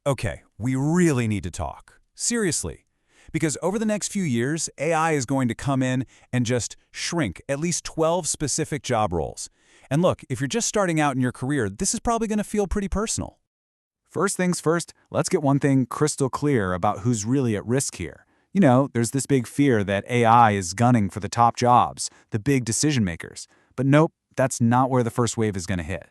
Okay, we really need to talk. Seriously. Because over the next few years, AI is going to come in and just shrink at least 12 specific job roles. And look, if you're just starting out in your career, this is probably going to feel pretty personal. First things first, let's get one thing crystal clear about who's really at risk here. You know, there's this big fear that AI is gunning for the top jobs, the big decision makers. But nope, that's not where the first wave is going to hit.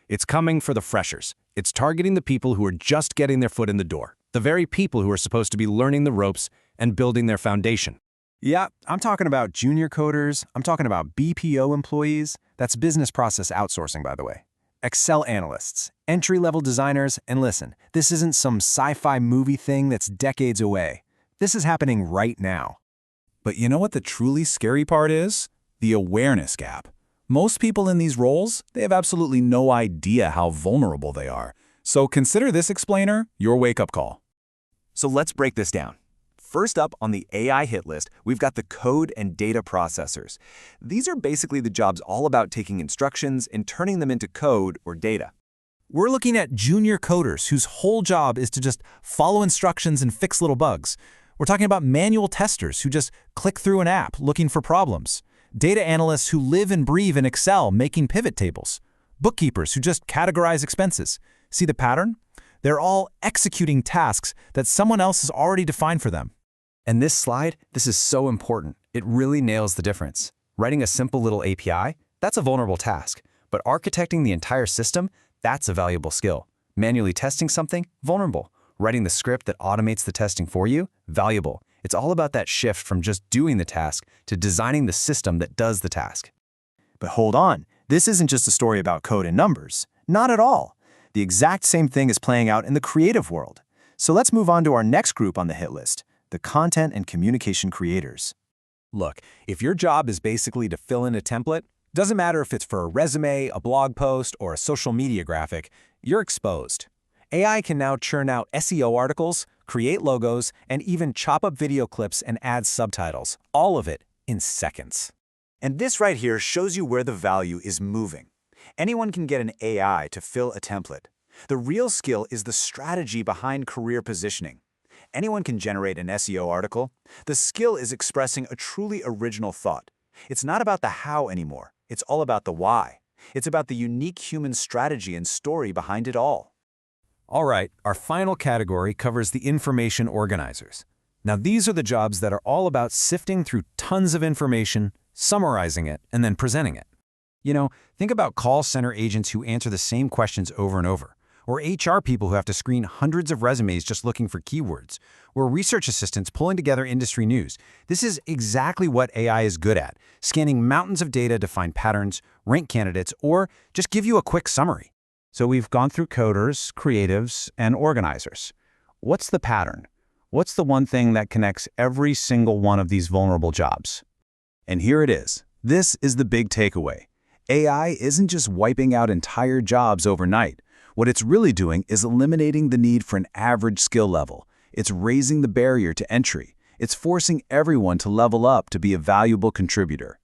It's coming for the freshers. It's targeting the people who are just getting their foot in the door, the very people who are supposed to be learning the ropes and building their foundation. Yeah, I'm talking about junior coders, I'm talking about BPO employees, that's business process outsourcing, by the way. Excel analysts, entry-level designers, and listen, this isn't some sci-fi movie thing that's decades away. This is happening right now. But you know what the truly scary part is? The awareness gap. Most people in these roles, they have absolutely no idea how vulnerable they are. So consider this explainer your wake-up call. So let's break this down. First up on the AI hit list, we've got the code and data processors. These are basically the jobs all about taking instructions and turning them into code or data. We're looking at junior coders whose whole job is to just follow instructions and fix little bugs. We're talking about manual testers who just click through an app looking for problems. Data analysts who live and breathe in Excel making pivot tables. Bookkeepers who just categorize expenses. See the pattern? They're all executing tasks that someone else has already defined for them. And this slide, this is so important. It really nails the difference. Writing a simple little API, that's a vulnerable task. But architecting the entire system, that's a valuable skill. Manually testing something, vulnerable. Writing the script that automates the testing for you, valuable. It's all about that shift from just doing the task to designing the system that does the task. But hold on, this isn't just a story about code and numbers. Not at all. The exact same thing is playing out in the creative world. So let's move on to our next group on the hit list, the content and communication creators. Look, if your job is basically to fill in a template, doesn't matter if it's for a resume, a blog post, or a social media graphic, you're exposed. AI can now churn out SEO articles, create logos, and even chop up video clips and add subtitles, all of it in seconds. And this right here shows you where the value is moving. Anyone can get an AI to fill a template. The real skill is the strategy behind career positioning. Anyone can generate an SEO article. The skill is expressing a truly original thought. It's not about the how anymore. It's all about the why. It's about the unique human strategy and story behind it all. All right, our final category covers the information organizers. Now, these are the jobs that are all about sifting through tons of information, summarizing it, and then presenting it. You know, think about call center agents who answer the same questions over and over, or HR people who have to screen hundreds of resumes just looking for keywords, or research assistants pulling together industry news. This is exactly what AI is good at, scanning mountains of data to find patterns, rank candidates, or just give you a quick summary. So we've gone through coders, creatives, and organizers. What's the pattern? What's the one thing that connects every single one of these vulnerable jobs? And here it is. This is the big takeaway. AI isn't just wiping out entire jobs overnight. What it's really doing is eliminating the need for an average skill level. It's raising the barrier to entry. It's forcing everyone to level up to be a valuable contributor.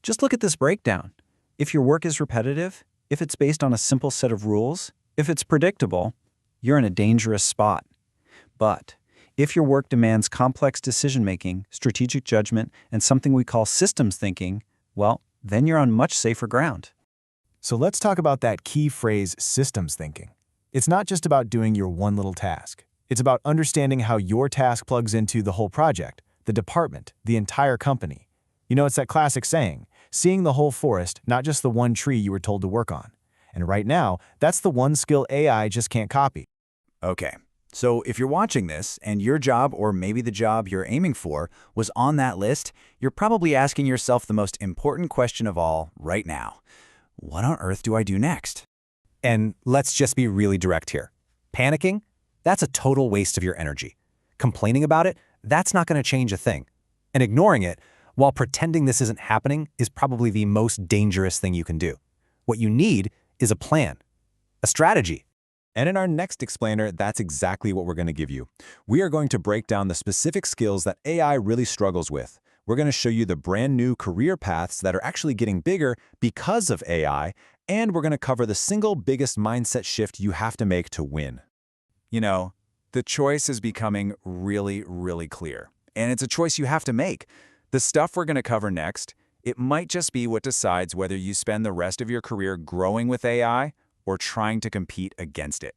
Just look at this breakdown. If your work is repetitive, if it's based on a simple set of rules, if it's predictable, you're in a dangerous spot. But if your work demands complex decision-making, strategic judgment, and something we call systems thinking, well, then you're on much safer ground. So let's talk about that key phrase, systems thinking. It's not just about doing your one little task. It's about understanding how your task plugs into the whole project, the department, the entire company. You know, it's that classic saying, seeing the whole forest, not just the one tree you were told to work on. And right now, that's the one skill AI just can't copy. Okay, so if you're watching this and your job, or maybe the job you're aiming for, was on that list, you're probably asking yourself the most important question of all right now. What on earth do I do next? And let's just be really direct here. Panicking? That's a total waste of your energy. Complaining about it? That's not going to change a thing. And ignoring it, while pretending this isn't happening, is probably the most dangerous thing you can do. What you need is a plan, a strategy. And in our next explainer, that's exactly what we're going to give you. We are going to break down the specific skills that AI really struggles with. We're going to show you the brand new career paths that are actually getting bigger because of AI, and we're going to cover the single biggest mindset shift you have to make to win. You know, the choice is becoming really, really clear. And it's a choice you have to make. The stuff we're going to cover next, it might just be what decides whether you spend the rest of your career growing with AI or trying to compete against it.